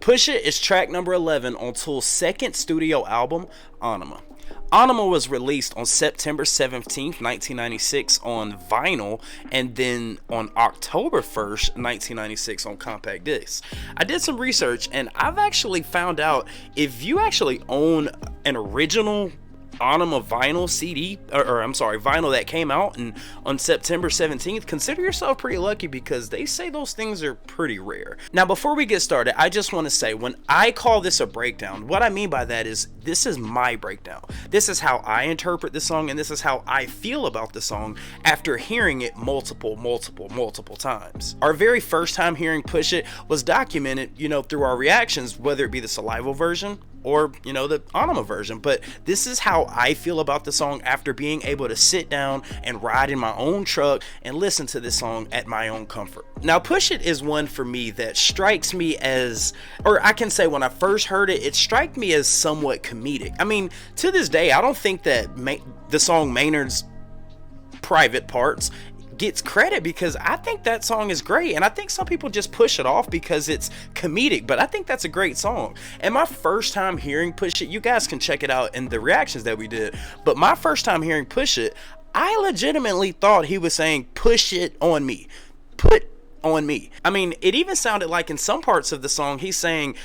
Push It is track number 11 on Tool's second studio album, Anima. Anima was released on September 17th, 1996 on vinyl, and then on October 1st, 1996 on compact disc. I did some research, and I've actually found out if you actually own an original Anima vinyl CD, vinyl that came out on September 17th, consider yourself pretty lucky, because they say those things are pretty rare. Now, before we get started, I just want to say, when I call this a breakdown, what I mean by that is this is my breakdown. This is how I interpret the song, and this is how I feel about the song after hearing it multiple times. Our very first time hearing Push It was documented, through our reactions, whether it be the salival version or the Anima version. But this is how I feel about the song after being able to sit down and ride in my own truck and listen to this song at my own comfort. Now, Push It is one for me that strikes me as, or I can say when I first heard it, it struck me as somewhat comedic. I mean, to this day, I don't think that the song Maynard's private parts gets credit, because I think that song is great, and I think some people just push it off because it's comedic, but I think that's a great song. And my first time hearing Push It, you guys can check it out in the reactions that we did, but my first time hearing Push It, I legitimately thought he was saying push it on me, put on me. I mean, it even sounded like in some parts of the song he's saying,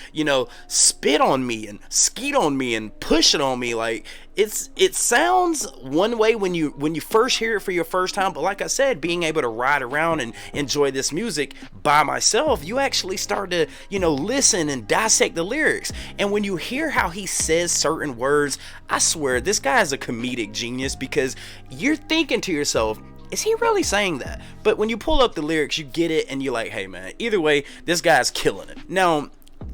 spit on me and skeet on me and push it on me. Like, it sounds one way when you first hear it for your first time, but like I said, being able to ride around and enjoy this music by myself, you actually start to listen and dissect the lyrics. And when you hear how he says certain words, I swear this guy is a comedic genius, because you're thinking to yourself, is he really saying that? But when you pull up the lyrics, you get it, and you're like, hey man, either way, this guy's killing it. Now,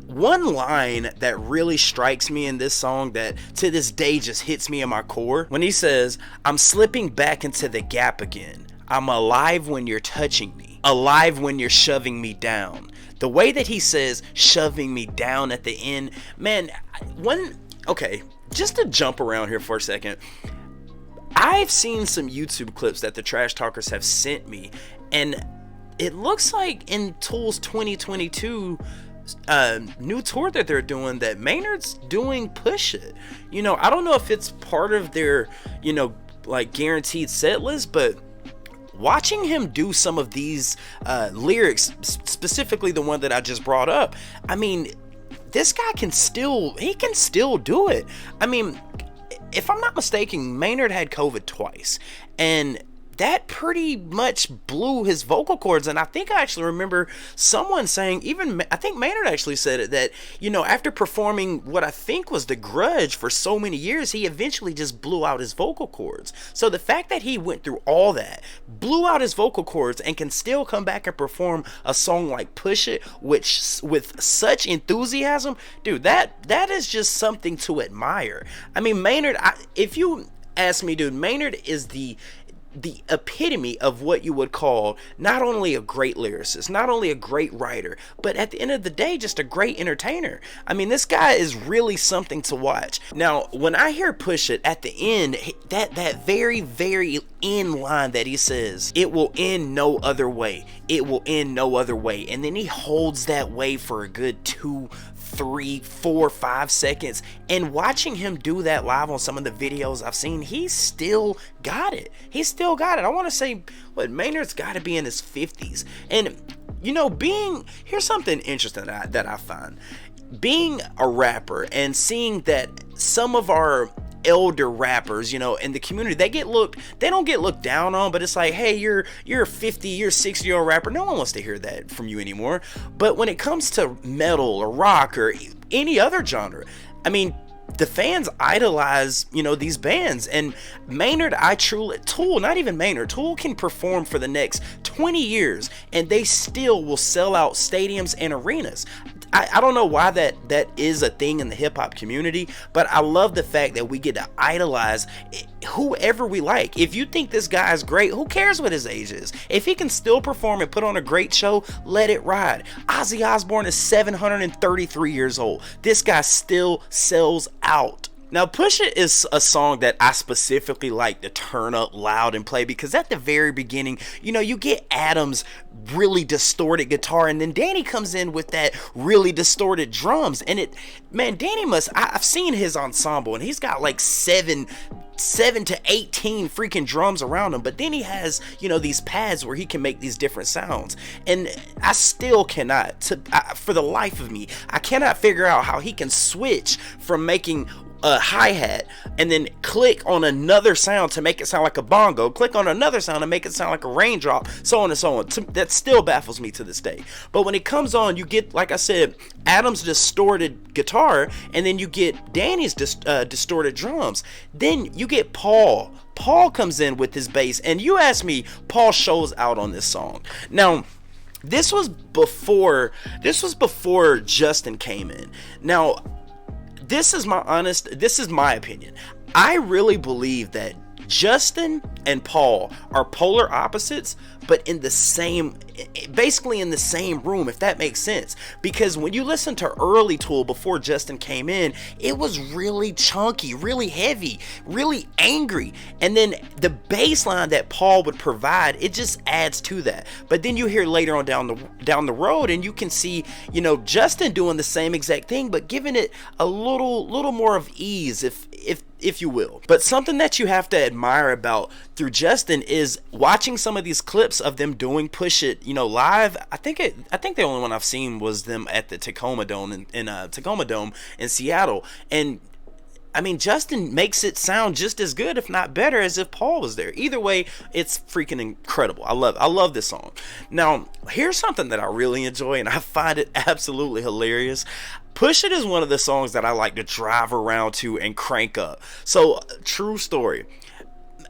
one line that really strikes me in this song that to this day just hits me in my core, when he says, I'm slipping back into the gap again. I'm alive when you're touching me, alive when you're shoving me down. The way that he says shoving me down at the end, man, just to jump around here for a second, I've seen some YouTube clips that the Trash Talkers have sent me, and it looks like in Tool's 2022 new tour that they're doing, that Maynard's doing Push It. I don't know if it's part of their, like guaranteed set list, but watching him do some of these lyrics, specifically the one that I just brought up, I mean, this guy can still do it. I mean, if I'm not mistaken, Maynard had COVID twice, and that pretty much blew his vocal cords. And I think I actually remember someone saying, I think Maynard actually said it, that, after performing what I think was The Grudge for so many years, he eventually just blew out his vocal cords. So the fact that he went through all that, blew out his vocal cords, and can still come back and perform a song like Push It, which with such enthusiasm, dude, that is just something to admire. I mean, Maynard, if you ask me, dude, Maynard is the epitome of what you would call not only a great lyricist, not only a great writer, but at the end of the day, just a great entertainer. I mean, this guy is really something to watch. Now, when I hear Push It at the end, that very, very end line that he says, it will end no other way. It will end no other way. And then he holds that way for a good 2, 3, 4, 5 seconds, and watching him do that live on some of the videos I've seen, he's still got it. I want to say, Maynard's got to be in his 50s, and here's something interesting that I find, being a rapper and seeing that some of our elder rappers, in the community, they don't get looked down on, but it's like, hey, you're a 50, you're a 60-year-old rapper. No one wants to hear that from you anymore. But when it comes to metal or rock or any other genre, I mean, the fans idolize, these bands. And Maynard, Tool, not even Maynard, Tool can perform for the next 20 years and they still will sell out stadiums and arenas. I don't know why that is a thing in the hip-hop community, but I love the fact that we get to idolize whoever we like. If you think this guy is great, who cares what his age is? If he can still perform and put on a great show, let it ride. Ozzy Osbourne is 733 years old. This guy still sells out. Now, Push It is a song that I specifically like to turn up loud and play, because at the very beginning, you get Adam's really distorted guitar, and then Danny comes in with that really distorted drums. And Danny I've seen his ensemble, and he's got like 7 to 18 freaking drums around him, but then he has these pads where he can make these different sounds. And I still cannot, for the life of me, I cannot figure out how he can switch from making a hi-hat and then click on another sound to make it sound like a bongo, click on another sound to make it sound like a raindrop, so on and so on. That still baffles me to this day. But when it comes on, you get, like I said, Adam's distorted guitar, and then you get Danny's distorted drums. Then you get Paul comes in with his bass, and you ask me, Paul shows out on this song. Now, this was before Justin came in. Now, this is my opinion. I really believe that Justin and Paul are polar opposites, but basically in the same room, if that makes sense. Because when you listen to early Tool before Justin came in, it was really chunky, really heavy, really angry. And then the bass line that Paul would provide, it just adds to that. But then you hear later on down the road, and you can see, Justin doing the same exact thing, but giving it a little more of ease, if you will. But something that you have to admire about through Justin is watching some of these clips of them doing Push It, live. I think the only one I've seen was them at the Tacoma Dome in Seattle. And I mean, Justin makes it sound just as good, if not better, as if Paul was there. Either way, it's freaking incredible. I love this song. Now, here's something that I really enjoy, and I find it absolutely hilarious. Push It is one of the songs that I like to drive around to and crank up. So, true story.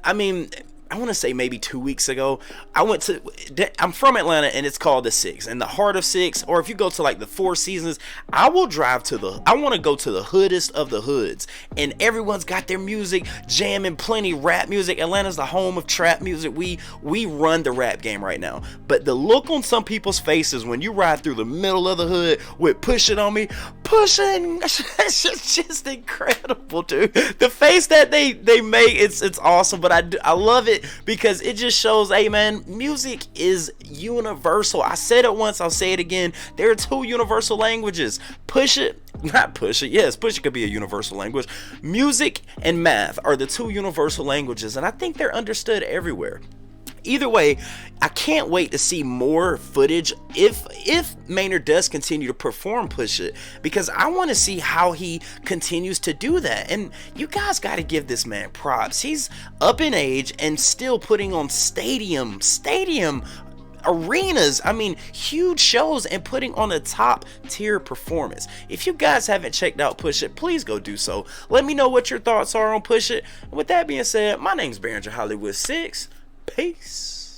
I mean, I want to say maybe 2 weeks ago, I'm from Atlanta, and it's called the Six, in the heart of Six, or if you go to like the Four Seasons, I want to go to the hoodest of the hoods, and everyone's got their music jamming, plenty rap music. Atlanta's the home of trap music. We run the rap game right now. But the look on some people's faces when you ride through the middle of the hood with Push It on me, pushing, it's just incredible, dude. The face that they make, it's awesome. But I love it, because it just shows, hey man, music is universal. I said it once, I'll say it again. There are 2 universal languages. Push it could be a universal language. Music and math are the 2 universal languages, and I think they're understood everywhere. Either way, I can't wait to see more footage if Maynard does continue to perform Push It, because I want to see how he continues to do that. And you guys got to give this man props. He's up in age and still putting on stadium arenas, I mean huge shows, and putting on a top tier performance. If you guys haven't checked out Push It, please go do so. Let me know what your thoughts are on Push It. With that being said, my name's Behringer Hollywood 6. Peace.